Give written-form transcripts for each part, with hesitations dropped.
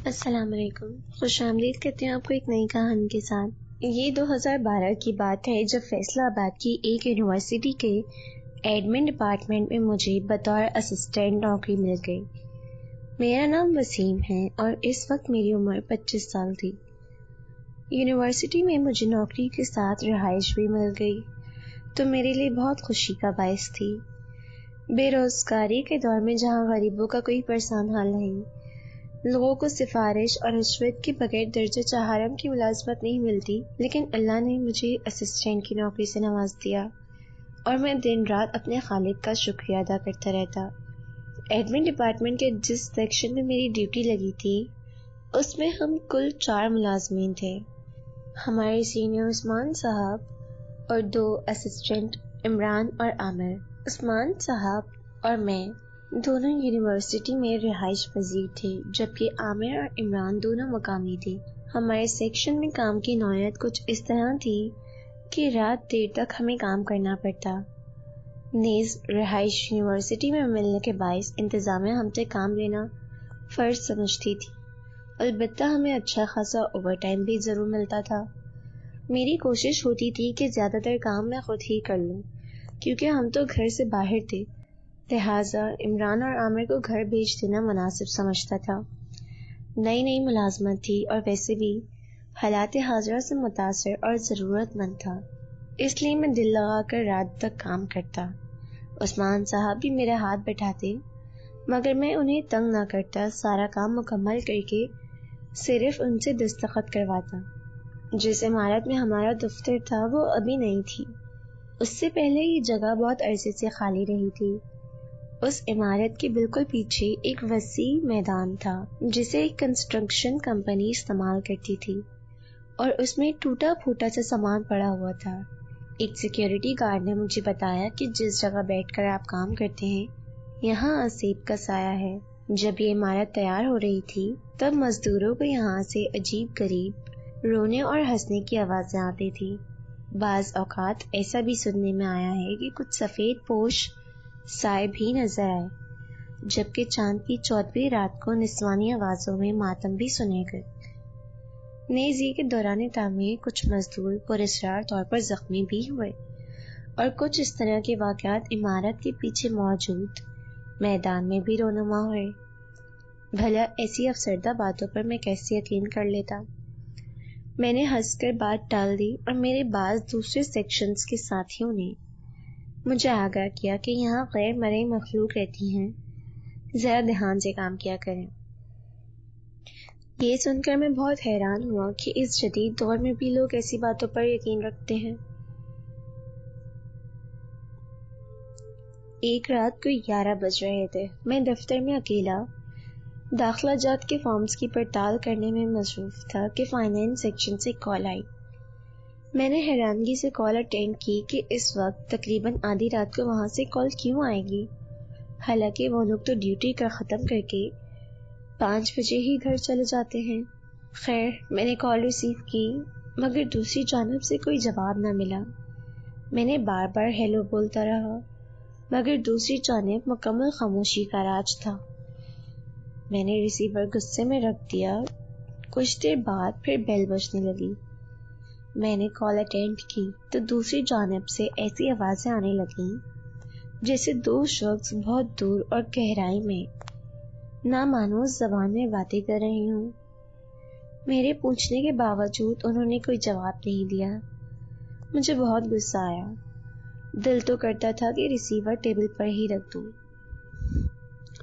السلام علیکم، خوش آمدید کرتے ہیں آپ کو ایک نئی کہانی کے ساتھ۔ یہ 2012 کی بات ہے جب فیصلہ آباد کی ایک یونیورسٹی کے ایڈمن ڈپارٹمنٹ میں مجھے بطور اسسٹنٹ نوکری مل گئی۔ میرا نام وسیم ہے اور اس وقت میری عمر 25 سال تھی۔ یونیورسٹی میں مجھے نوکری کے ساتھ رہائش بھی مل گئی تو میرے لیے بہت خوشی کا باعث تھی۔ بے روزگاری کے دور میں جہاں غریبوں کا کوئی پریشان حال نہیں، لوگوں کو سفارش اور رشوت کے بغیر درجہ چہارم کی ملازمت نہیں ملتی، لیکن اللہ نے مجھے اسسٹنٹ کی نوکری سے نواز دیا اور میں دن رات اپنے خالق کا شکریہ ادا کرتا رہتا۔ ایڈمن ڈپارٹمنٹ کے جس سیکشن میں میری ڈیوٹی لگی تھی اس میں ہم کل 4 ملازمین تھے۔ ہمارے سینئر عثمان صاحب اور 2 اسسٹنٹ عمران اور عامر۔ عثمان صاحب اور میں دونوں یونیورسٹی میں رہائش پذیر تھے، جبکہ عامر اور عمران دونوں مقامی تھے۔ ہمارے سیکشن میں کام کی نوعیت کچھ اس طرح تھی کہ رات دیر تک ہمیں کام کرنا پڑتا۔ نیز رہائش یونیورسٹی میں ملنے کے باعث انتظامیہ ہم سے کام لینا فرض سمجھتی تھی، البتہ ہمیں اچھا خاصا اوور ٹائم بھی ضرور ملتا تھا۔ میری کوشش ہوتی تھی کہ زیادہ تر کام میں خود ہی کر لوں، کیونکہ ہم تو گھر سے باہر تھے، لہٰذا عمران اور عامر کو گھر بھیج دینا مناسب سمجھتا تھا۔ نئی ملازمت تھی اور ویسے بھی حالات حاضرہ سے متاثر اور ضرورت مند تھا، اس لیے میں دل لگا کر رات تک کام کرتا۔ عثمان صاحب بھی میرا ہاتھ بٹھاتے، مگر میں انہیں تنگ نہ کرتا، سارا کام مکمل کر کے صرف ان سے دستخط کرواتا۔ جس عمارت میں ہمارا دفتر تھا وہ ابھی نہیں تھی، اس سے پہلے یہ جگہ بہت عرصے سے خالی رہی تھی۔ اس عمارت کے بالکل پیچھے ایک وسیع میدان تھا جسے ایک کنسٹرکشن کمپنی استعمال کرتی تھی، اور اس میں ٹوٹا پھوٹا سا سامان پڑا ہوا تھا۔ ایک سیکیورٹی گارڈ نے مجھے بتایا کہ جس جگہ بیٹھ کر آپ کام کرتے ہیں یہاں آسیب کا سایہ ہے۔ جب یہ عمارت تیار ہو رہی تھی تب مزدوروں کو یہاں سے عجیب غریب رونے اور ہنسنے کی آوازیں آتی تھی۔ بعض اوقات ایسا بھی سننے میں آیا ہے کہ کچھ سفید پوش سائے بھی نظر آئے، جبکہ چاند کی 14ویں رات کو نسوانی آوازوں میں ماتم بھی سنے گئے۔ نیز یہ کہ دوران تعمیر کچھ مزدور پراسرار طور پر زخمی بھی ہوئے، اور کچھ اس طرح کے واقعات عمارت کے پیچھے موجود میدان میں بھی رونما ہوئے۔ بھلا ایسی افسردہ باتوں پر میں کیسے یقین کر لیتا؟ میں نے ہنس کر بات ٹال دی اور میرے بعض دوسرے سیکشنز کے ساتھیوں نے مجھے آگاہ کیا کہ یہاں غیر مرئی مخلوق رہتی ہیں، ذرا دھیان سے کام کیا کریں۔ یہ سن کر میں بہت حیران ہوا کہ اس جدید دور میں بھی لوگ ایسی باتوں پر یقین رکھتے ہیں۔ ایک رات کو 11 بج رہے تھے، میں دفتر میں اکیلا داخلہ جات کے فارمز کی پڑتال کرنے میں مصروف تھا کہ فائنینس سیکشن سے کال آئی۔ میں نے حیرانگی سے کال اٹینڈ کی کہ اس وقت تقریباً آدھی رات کو وہاں سے کال کیوں آئے گی، حالانکہ وہ لوگ تو ڈیوٹی کا ختم کر کے 5 بجے ہی گھر چلے جاتے ہیں۔ خیر، میں نے کال ریسیو کی مگر دوسری جانب سے کوئی جواب نہ ملا۔ میں نے بار بار ہیلو بولتا رہا مگر دوسری جانب مکمل خاموشی کا راج تھا۔ میں نے ریسیور غصے میں رکھ دیا۔ کچھ دیر بعد پھر بیل بجنے لگی۔ میں نے کال اٹینڈ کی تو دوسری جانب سے ایسی آوازیں آنے لگیں جیسے 2 شخص بہت دور اور گہرائی میں نامانوس زبان میں باتیں کر رہے ہوں۔ میرے پوچھنے کے باوجود انہوں نے کوئی جواب نہیں دیا۔ مجھے بہت غصہ آیا، دل تو کرتا تھا کہ ریسیور ٹیبل پر ہی رکھ دوں،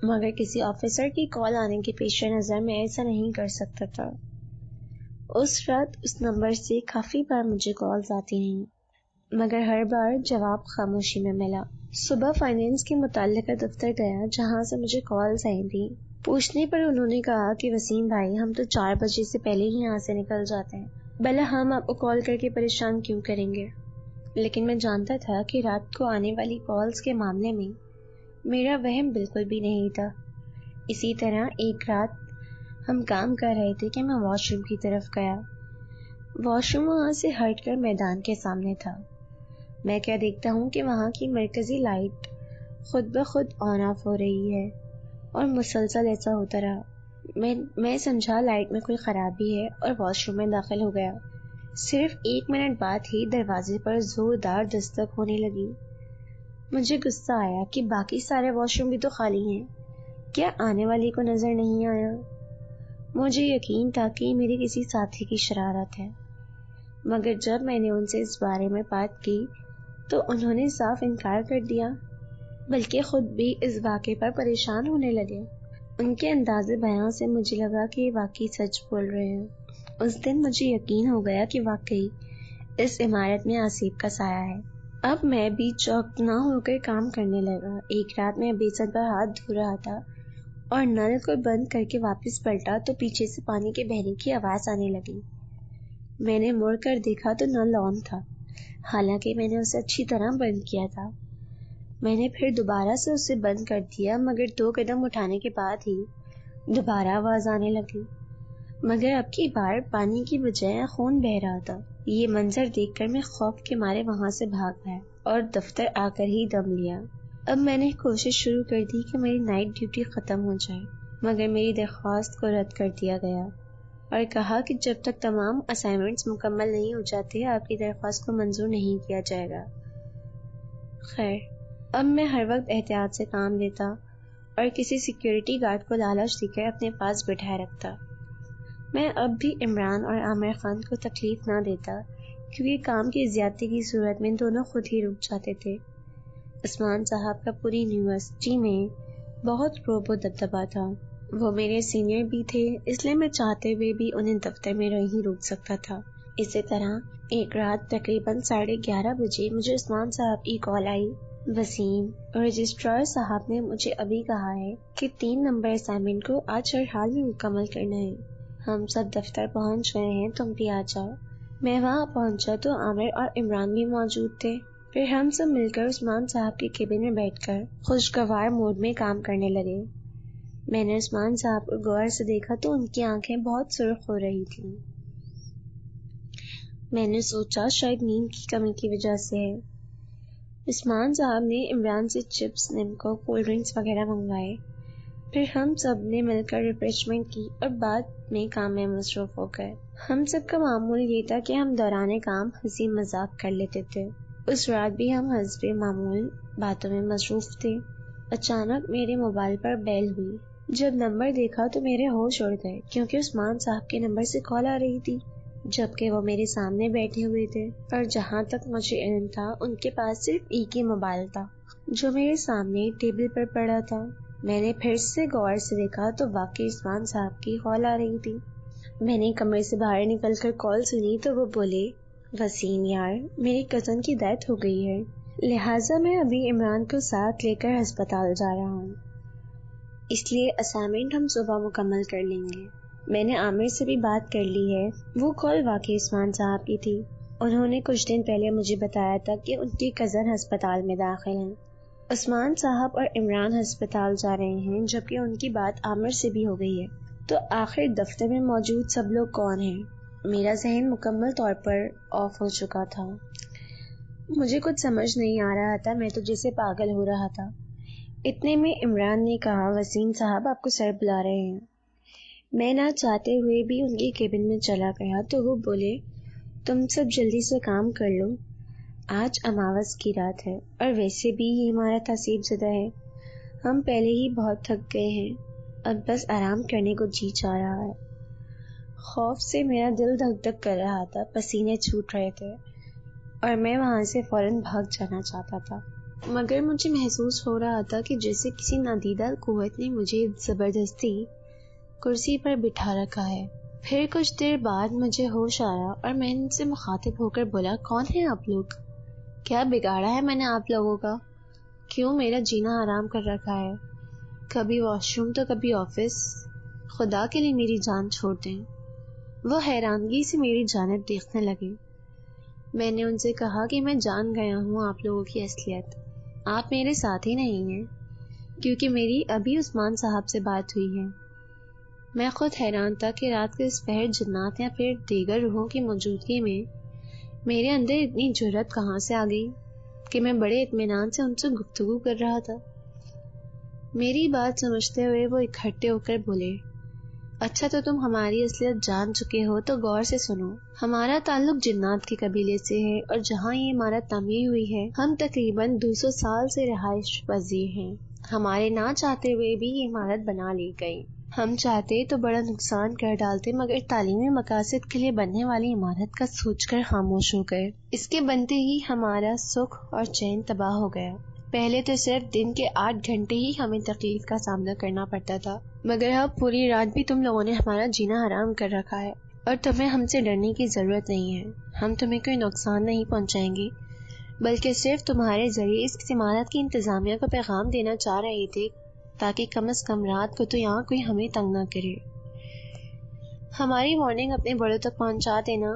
مگر کسی آفیسر کی کال آنے کے پیش نظر میں ایسا نہیں کر سکتا تھا۔ اس رات اس نمبر سے کافی بار مجھے کالز آتی رہیں مگر ہر بار جواب خاموشی میں ملا۔ صبح فائنینس کے متعلقہ دفتر گیا جہاں سے مجھے کالز آئی تھیں۔ پوچھنے پر انہوں نے کہا کہ وسیم بھائی، ہم تو 4 بجے سے پہلے ہی یہاں سے نکل جاتے ہیں، بھلا ہم آپ کو کال کر کے پریشان کیوں کریں گے؟ لیکن میں جانتا تھا کہ رات کو آنے والی کالز کے معاملے میں میرا وہم بالکل بھی نہیں تھا۔ اسی طرح ایک رات ہم کام کر رہے تھے کہ میں واش روم کی طرف گیا۔ واش روم وہاں سے ہٹ کر میدان کے سامنے تھا۔ میں کیا دیکھتا ہوں کہ وہاں کی مرکزی لائٹ خود بخود آن آف ہو رہی ہے اور مسلسل ایسا ہوتا رہا۔ میں سمجھا لائٹ میں کوئی خرابی ہے اور واش روم میں داخل ہو گیا۔ صرف 1 منٹ بعد ہی دروازے پر زوردار دستک ہونے لگی۔ مجھے غصہ آیا کہ باقی سارے واش روم بھی تو خالی ہیں، کیا آنے والی کو نظر نہیں آیا؟ مجھے یقین تھا کہ میری کسی ساتھی کی شرارت ہے، مگر جب میں نے ان سے اس بارے میں بات کی تو انہوں نے صاف انکار کر دیا، بلکہ خود بھی اس واقعے پر پریشان ہونے لگے۔ ان کے انداز بیان سے مجھے لگا کہ یہ واقعی سچ بول رہے ہیں۔ اس دن مجھے یقین ہو گیا کہ واقعی اس عمارت میں آصف کا سایہ ہے۔ اب میں بھی چوکنا ہو کر کام کرنے لگا۔ ایک رات میں بیسن پر ہاتھ دھو رہا تھا اور نل کو بند کر کے واپس پلٹا تو پیچھے سے پانی کے بہنے کی آواز آنے لگی۔ میں نے مڑ کر دیکھا تو نل آن تھا، حالانکہ میں نے اسے اچھی طرح بند کیا تھا۔ میں نے پھر دوبارہ سے اسے بند کر دیا، مگر 2 قدم اٹھانے کے بعد ہی دوبارہ آواز آنے لگی، مگر اب کی بار پانی کی بجائے خون بہہ رہا تھا۔ یہ منظر دیکھ کر میں خوف کے مارے وہاں سے بھاگ گیا اور دفتر آ کر ہی دم لیا۔ اب میں نے کوشش شروع کر دی کہ میری نائٹ ڈیوٹی ختم ہو جائے، مگر میری درخواست کو رد کر دیا گیا اور کہا کہ جب تک تمام اسائنمنٹس مکمل نہیں ہو جاتے آپ کی درخواست کو منظور نہیں کیا جائے گا۔ خیر، اب میں ہر وقت احتیاط سے کام لیتا اور کسی سیکیورٹی گارڈ کو لالچ دے کر اپنے پاس بٹھائے رکھتا۔ میں اب بھی عمران اور عامر خان کو تکلیف نہ دیتا، کیونکہ کام کی زیادتی کی صورت میں دونوں خود ہی رک جاتے تھے۔ عثمان صاحب کا پوری یونیورسٹی میں بہت رعب و دبدبہ تھا۔ وہ میرے سینئر بھی تھے، اس لیے میں چاہتے ہوئے بھی انہیں دفتر میں نہیں روک سکتا تھا۔ اسی طرح ایک رات تقریباً 11:30 بجے مجھے عثمان صاحب کی کال آئی۔ وسیم، رجسٹرار صاحب نے مجھے ابھی کہا ہے کہ 3 نمبر اسائنمنٹ کو آج ہر حال میں مکمل کرنا ہے۔ ہم سب دفتر پہنچ گئے ہیں، تم بھی آ جاؤ۔ میں وہاں پہنچا تو عامر اور عمران بھی موجود تھے۔ پھر ہم سب مل کر عثمان صاحب کے کیبن میں بیٹھ کر خوشگوار موڈ میں کام کرنے لگے۔ میں نے عثمان صاحب کو غور سے دیکھا تو ان کی آنکھیں بہت سرخ ہو رہی تھیں۔ میں نے سوچا شاید نیند کی کمی کی وجہ سے ہے۔ عثمان صاحب نے عمران سے چپس، نمکو، کولڈ ڈرنکس وغیرہ منگوائے۔ پھر ہم سب نے مل کر ریفریشمنٹ کی اور بعد میں کام میں مصروف ہو گئے۔ ہم سب کا معمول یہ تھا کہ ہم دوران کام ہنسی مذاق کر لیتے تھے۔ اس رات بھی ہم حسب معمول باتوں میں مصروف تھے۔ اچانک میرے موبائل پر بیل ہوئی۔ جب نمبر دیکھا تو میرے ہوش اڑ گئے، کیونکہ عثمان صاحب کے نمبر سے کال آ رہی تھی، جبکہ وہ میرے سامنے بیٹھے ہوئے تھے، اور جہاں تک مجھے علم تھا ان کے پاس صرف ایک ہی موبائل تھا جو میرے سامنے ٹیبل پر پڑا تھا۔ میں نے پھر سے غور سے دیکھا تو واقعی عثمان صاحب کی کال آ رہی تھی۔ میں نے کمرے سے باہر نکل کر کال سنی تو وہ بولے، وسیم یار، میری کزن کی ڈیتھ ہو گئی ہے، لہٰذا میں ابھی عمران کو ساتھ لے کر ہسپتال جا رہا ہوں، اس لیے اسائنمنٹ ہم صبح مکمل کر لیں گے۔ میں نے عامر سے بھی بات کر لی ہے، وہ کال واقعی عثمان صاحب کی تھی۔ انہوں نے کچھ دن پہلے مجھے بتایا تھا کہ ان کی کزن ہسپتال میں داخل ہیں۔ عثمان صاحب اور عمران ہسپتال جا رہے ہیں، جبکہ ان کی بات عامر سے بھی ہو گئی ہے، تو آخر دفتر میں موجود سب لوگ کون ہیں؟ میرا ذہن مکمل طور پر آف ہو چکا تھا۔ مجھے کچھ سمجھ نہیں آ رہا تھا، میں تو جیسے پاگل ہو رہا تھا۔ اتنے میں عمران نے کہا، وسیم صاحب آپ کو سر بلا رہے ہیں۔ میں نہ چاہتے ہوئے بھی ان کے کیبن میں چلا گیا تو وہ بولے، تم سب جلدی سے کام کر لو، آج اماوس کی رات ہے اور ویسے بھی یہ عمارت حسیب زدہ ہے، ہم پہلے ہی بہت تھک گئے ہیں، اب بس آرام کرنے کو جی چاہ رہا ہے۔ خوف سے میرا دل دھک دھک کر رہا تھا، پسینے چھوٹ رہے تھے اور میں وہاں سے فوراً بھاگ جانا چاہتا تھا، مگر مجھے محسوس ہو رہا تھا کہ جیسے کسی نادیدہ قوت نے مجھے زبردستی کرسی پر بٹھا رکھا ہے۔ پھر کچھ دیر بعد مجھے ہوش آیا اور میں ان سے مخاطب ہو کر بولا، کون ہیں آپ لوگ؟ کیا بگاڑا ہے میں نے آپ لوگوں کا؟ کیوں میرا جینا حرام کر رکھا ہے؟ کبھی واش روم تو کبھی آفس، خدا کے لیے میری جان چھوڑ دیں۔ وہ حیرانگی سے میری جانب دیکھنے لگے۔ میں نے ان سے کہا کہ میں جان گیا ہوں آپ لوگوں کی اصلیت، آپ میرے ساتھ ہی نہیں ہیں، کیونکہ میری ابھی عثمان صاحب سے بات ہوئی ہے۔ میں خود حیران تھا کہ رات کے اس پہر جنات یا پھر دیگر روحوں کی موجودگی میں میرے اندر اتنی جرأت کہاں سے آ گئی کہ میں بڑے اطمینان سے ان سے گفتگو کر رہا تھا۔ میری بات سمجھتے ہوئے وہ اکٹھے ہو کر بولے، اچھا تو تم ہماری اصلیت جان چکے ہو تو غور سے سنو. ہمارا تعلق جنات کے قبیلے سے ہے اور جہاں یہ عمارت تعمیر ہوئی ہے ہم تقریباً 200 سال سے رہائش پذیر ہیں. ہمارے نہ چاہتے ہوئے بھی یہ عمارت بنا لی گئی. ہم چاہتے تو بڑا نقصان کر ڈالتے مگر تعلیمی مقاصد کے لیے بننے والی عمارت کا سوچ کر خاموش ہو گئے. اس کے بنتے ہی ہمارا سکھ اور چین تباہ ہو گیا. پہلے تو صرف دن کے 8 گھنٹے ہی ہمیں تکلیف کا سامنا کرنا پڑتا تھا مگر اب پوری رات بھی تم لوگوں نے ہمارا جینا حرام کر رکھا ہے اور تمہیں ہم سے ڈرنے کی ضرورت نہیں ہے. ہم تمہیں کوئی نقصان نہیں پہنچائیں گے بلکہ صرف تمہارے ذریعے اس عمارت کی انتظامیہ کو پیغام دینا چاہ رہے تھے تاکہ کم از کم رات کو تو یہاں کوئی ہمیں تنگ نہ کرے. ہماری وارننگ اپنے بڑوں تک پہنچا دینا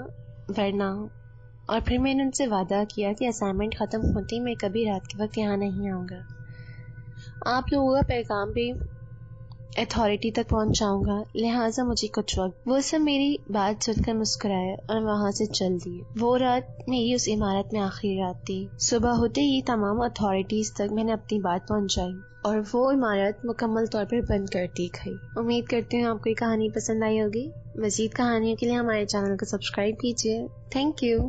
ورنہ. اور پھر میں نے ان سے وعدہ کیا کہ اسائنمنٹ ختم ہوتی میں کبھی رات کے وقت یہاں نہیں آؤں گا. آپ لوگوں کا پیغام بھی اتھارٹی تک پہنچاؤں گا لہٰذا مجھے کچھ وقت. وہ سب میری بات سن کر مسکرائے اور وہاں سے چل دیے. وہ رات میری اس عمارت میں آخری رات تھی. صبح ہوتے ہی تمام اتھارٹیز تک میں نے اپنی بات پہنچائی اور وہ عمارت مکمل طور پر بند کر دی گئی. امید کرتی ہوں آپ کو یہ کہانی پسند آئی ہوگی. مزید کہانیوں کے لیے ہمارے چینل کو سبسکرائب کیجیے. Thank you.